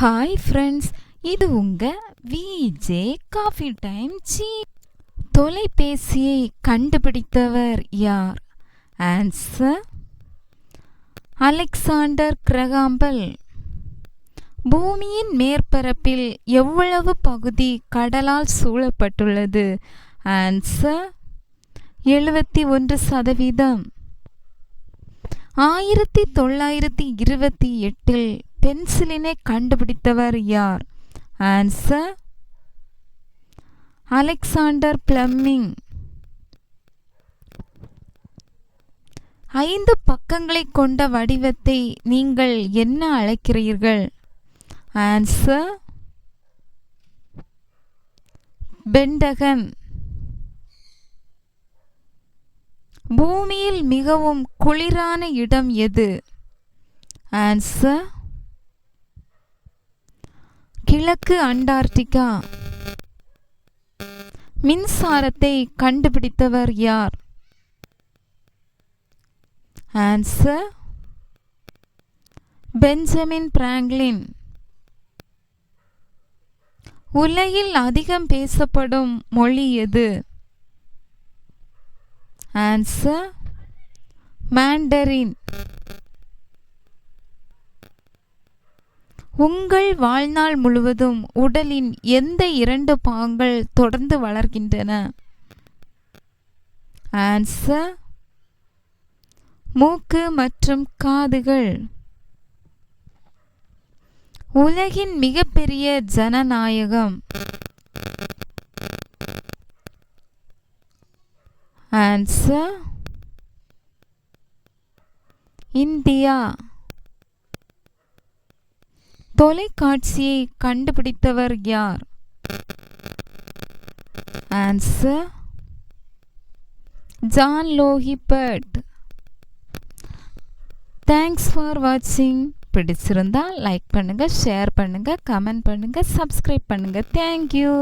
Hi friends, இது உங்கள் VJ coffee time. தொலைபேசியை கண்டுபிடித்தவர் யார்? Answer Alexander Graham bell. பூமியின் மேற்பரப்பில் எவ்வளவு பகுதி கடலால் சூழப்பட்டுள்ளது? ஆன்சர் 71%. 1928 பென்சிலினை கண்டுபிடித்தவர் யார்? Answer Alexander Fleming. 5 பக்கங்களை கொண்ட வடிவத்தை நீங்கள் என்ன அழைக்கிறீர்கள்? Answer Pentagon. பூமியில் மிகவும் குளிரான இடம் எது? ஆன்சர் கிழக்கு அண்டார்டிகா. மின்சாரத்தை கண்டுபிடித்தவர் யார்? Answer Benjamin Franklin. உலகில் அதிகம் பேசப்படும் மொழி எது? ஆன்சர் மாண்டரின். உங்கள் வாழ்நாள் முழுவதும் உடலின் எந்த 2 பாகங்கள் தொடர்ந்து வளர்கின்றன? ஆன்சர் மூக்கு மற்றும் காதுகள். உலகின் மிகப்பெரிய ஜனநாயகம்? Answer India. தொலைக்காட்சியை கண்டுபிடித்தவர் யார்? Answer John Logie Baird. Thanks for வாட்சிங். பிடிச்சிருந்தா லைக் பண்ணுங்க, ஷேர் பண்ணுங்க, கமெண்ட் பண்ணுங்க, சப்ஸ்கிரைப் பண்ணுங்க. தேங்க்யூ.